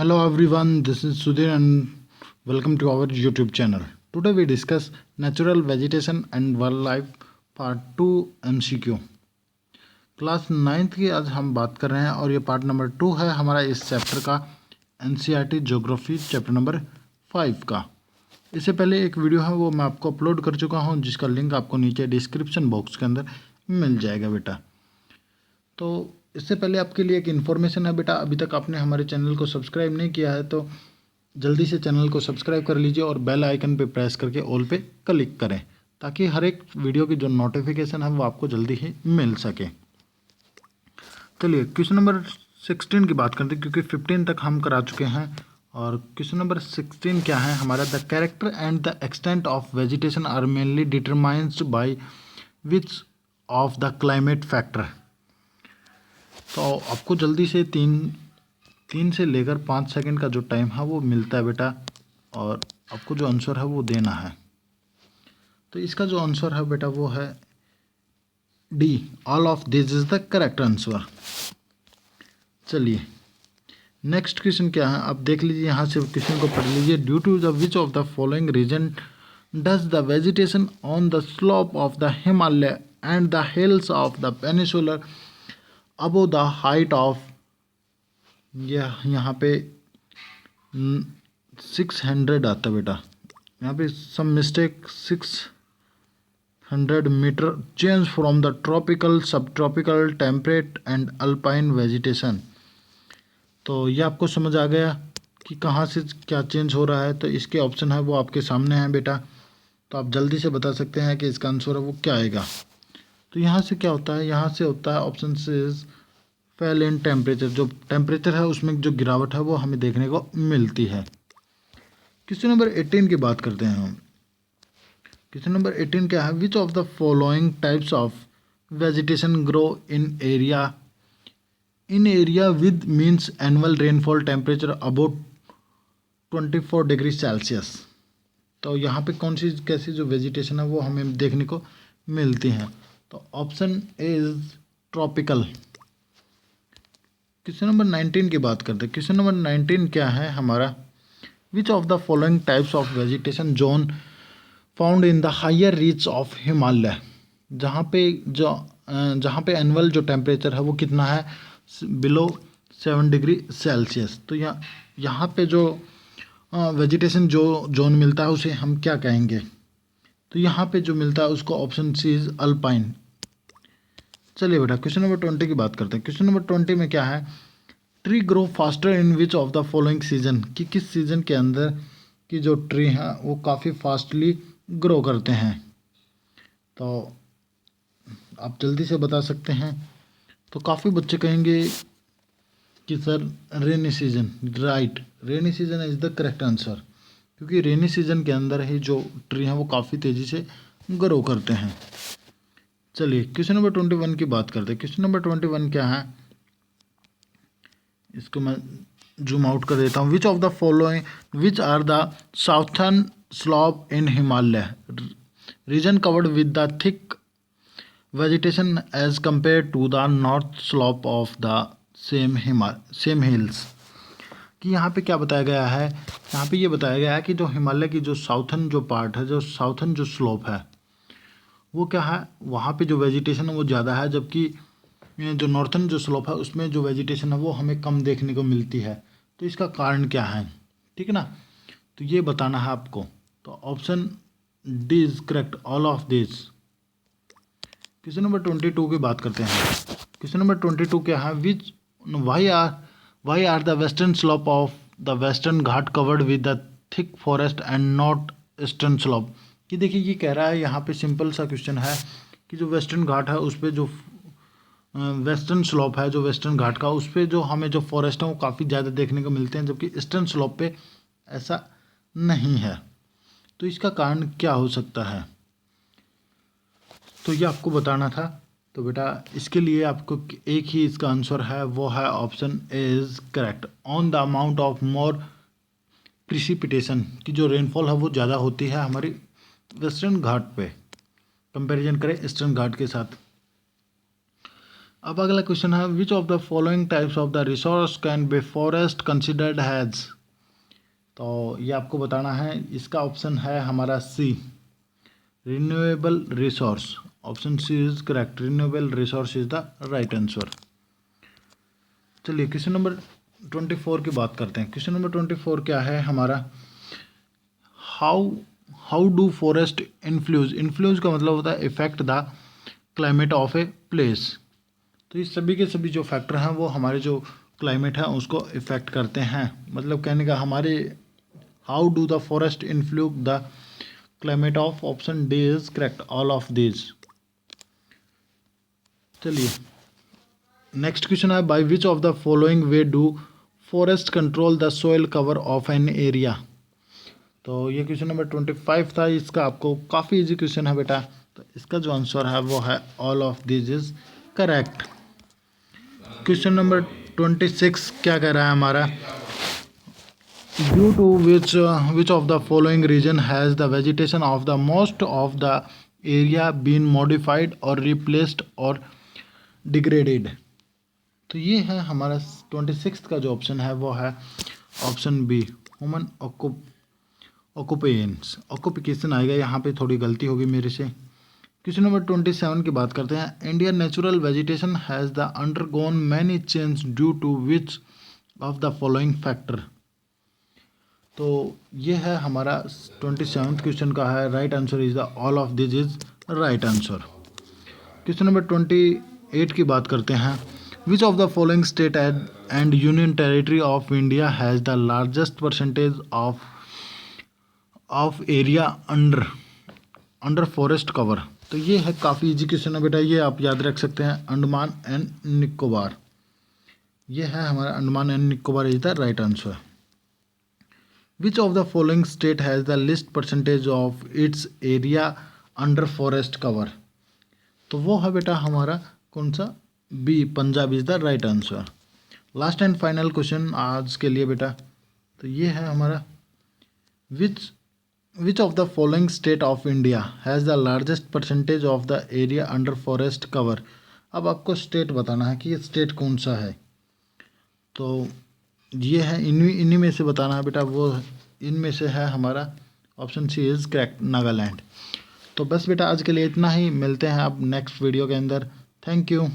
Hello everyone, this is Sudhir and welcome to our YouTube channel. Today we discuss natural vegetation and wildlife part 2 MCQ. Class 9th की आज हम बात कर रहे हैं और ये पार्ट नंबर 2 है हमारा इस चैप्टर का NCERT ज्योग्राफी चैप्टर नंबर 5 का। इससे पहले एक वीडियो है वो मैं आपको अपलोड कर चुका हूँ जिसका लिंक आपको नीचे डिस्क्रिप्शन बॉक्स के अंदर मिल जाएगा बेटा। तो इससे पहले आपके लिए एक इन्फॉर्मेशन है बेटा, अभी तक आपने हमारे चैनल को सब्सक्राइब नहीं किया है तो जल्दी से चैनल को सब्सक्राइब कर लीजिए और बेल आइकन पे प्रेस करके ऑल पे क्लिक करें ताकि हर एक वीडियो की जो नोटिफिकेशन है वो आपको जल्दी ही मिल सके। चलिए क्वेश्चन नंबर 16 की बात करते हैं क्योंकि 15 तक हम करा चुके हैं। और क्वेश्चन नंबर 16 क्या है हमारा, the character and the extent of vegetation are mainly determined by which of the climate factor. तो आपको जल्दी से तीन से लेकर 5 सेकंड का जो टाइम है वो मिलता है बेटा और आपको जो आंसर है वो देना है। तो इसका जो आंसर है बेटा वो है D, all of this is the correct answer. चलिए नेक्स्ट क्वेश्चन क्या है आप देख लीजिए, यहाँ से क्वेश्चन को पढ़ लीजिए। Due to the which of the following reason does the vegetation on the slope of the Himalaya and the hills of the peninsular above the height of, यहाँ पे 600 आता बेटा, यहाँ पे some mistake, 600 metre change from the tropical sub tropical temperate and alpine vegetation. तो ये आपको समझ आ गया कि कहाँ से क्या चेंज हो रहा है। तो इसके ऑप्शन है वो आपके सामने है बेटा, तो आप जल्दी से बता सकते हैं कि इसका आंसर है वो क्या आएगा। तो यहाँ से क्या होता है, यहाँ से होता है ऑप्शन से फेल इन टेम्परेचर, जो टेम्परेचर है उसमें जो गिरावट है वो हमें देखने को मिलती है। क्वेश्चन नंबर 18 की बात करते हैं हम। क्वेश्चन नंबर 18 क्या है, which of the following types of vegetation grow in area with means annual rainfall temperature about 24 degree Celsius. तो यहाँ पे कौन सी कैसी जो वेजिटेशन है वो हमें देखने को मिलती हैं। तो option is tropical. Question number 19 की बात करते हैं। क्वेश्चन नंबर 19 क्या है हमारा, which of the following types of vegetation zone found in the higher reach of Himalaya. जहाँ पे एनुअल जो टेम्परेचर है वो कितना है, बिलो 7 डिग्री सेल्सियस। तो यहाँ पे जो वेजिटेशन जो जोन मिलता है उसे हम क्या कहेंगे। तो यहाँ पे जो मिलता है उसको ऑप्शन सी इज अल्पाइन। चलिए बेटा क्वेश्चन नंबर 20 की बात करते हैं। क्वेश्चन नंबर 20 में क्या है, tree grow faster in which of the following season, कि किस सीजन के अंदर की जो ट्री हैं वो काफ़ी फास्टली ग्रो करते हैं। तो आप जल्दी से बता सकते हैं। तो काफ़ी बच्चे कहेंगे कि sir rainy season, right, rainy season is the correct answer, क्योंकि रेनी सीजन के अंदर ही जो ट्री हैं वो काफ़ी तेज़ी से ग्रो करते हैं। चलिए क्वेश्चन नंबर 21 की बात करते हैं। क्वेश्चन नंबर 21 क्या है, इसको मैं जूम आउट कर देता हूँ। Which of the following which are the southern slope in Himalaya region covered with the thick vegetation as compare to the north slope of the same hills. कि यहाँ पे क्या बताया गया है, यहाँ पे ये बताया गया है कि जो हिमालय की जो साउथर्न जो पार्ट है, जो साउथर्न जो स्लोप है वो क्या है, वहाँ पे जो वेजिटेशन है वो ज़्यादा है, जबकि जो नॉर्थन जो स्लोप है उसमें जो वेजिटेशन है वो हमें कम देखने को मिलती है। तो इसका कारण क्या है, ठीक है ना, तो ये बताना है आपको। तो option D is correct, all of this. Question number 22 की बात करते हैं। क्वेश्चन नंबर 22 क्या है, which why are the western slope of the western Ghat covered with the thick forest and not eastern slope. कि देखिए ये कह रहा है, यहाँ पे सिंपल सा क्वेश्चन है कि जो वेस्टर्न घाट है उस पर जो वेस्टर्न स्लोप है, जो वेस्टर्न घाट का उस पर जो हमें जो फॉरेस्ट है वो काफ़ी ज़्यादा देखने को मिलते हैं, जबकि ईस्टर्न स्लोप पे ऐसा नहीं है। तो इसका कारण क्या हो सकता है, तो ये आपको बताना था। तो बेटा इसके लिए आपको एक ही इसका आंसर है, वो है option is correct, on the amount of more precipitation, की जो रेनफॉल है वो ज़्यादा होती है हमारी वेस्टर्न घाट पे, कंपैरिजन करें ईस्टर्न घाट के साथ। अब अगला क्वेश्चन है which of the following types of the resource can be forest considered has. तो ये आपको बताना है, इसका ऑप्शन है हमारा C, renewable resource. Option C is correct, renewable resource is the right answer. चलिए क्वेश्चन नंबर 24 की बात करते हैं। क्वेश्चन नंबर 24 क्या है हमारा, how how do forest influence का मतलब होता है effect the climate of a place. तो ये सभी के सभी जो फैक्टर हैं वो हमारे जो क्लाइमेट है उसको इफेक्ट करते हैं। मतलब कहने का हमारे how do the forest influence the climate of, option D is correct, all of these. चलिए नेक्स्ट क्वेश्चन है bye which of the following way do forest control the soil cover of an area. तो ये question number 25 था, इसका आपको काफ़ी easy question है बेटा। तो इसका जो आंसर है वो है all of this is correct. Question number 26 क्या कह रहा है हमारा, due to which of the following reason has the vegetation of the most of the area been modified और रिप्लेस्ड और डिग्रेडेड। तो ये है हमारा 26 का जो ऑप्शन है वो है ऑप्शन बी, ह्यूमन ऑक्यूपेशन आएगा, यहाँ पे थोड़ी गलती होगी मेरे से। क्वेश्चन नंबर 27 की बात करते हैं, Indian natural vegetation has the undergone many change due to which of the following factor. तो ये है हमारा 27th क्वेश्चन का है, right answer is the all of this is right answer. Question number 28 की बात करते हैं, which of the following state and union territory of India has the largest percentage of area under forest cover. तो ये है काफ़ी easy question है बेटा, ये आप याद रख सकते हैं, अंडमान एंड निकोबार। ये है हमारा Andaman and Nicobar is the right answer. Which of the following state has the least percentage of its area under forest cover. तो वो है बेटा हमारा कौन सा, B, Punjab is the right answer. Last and final question आज के लिए बेटा, तो ये है हमारा which of the following state of India has the largest percentage of the area under forest cover. अब आपको स्टेट बताना है कि ये स्टेट कौन सा है। तो ये है इन्हीं में से बताना है बेटा, वो इनमें से है हमारा option C is correct, Nagaland. तो बस बेटा आज के लिए इतना ही, मिलते हैं अब नेक्स्ट वीडियो के अंदर। Thank you.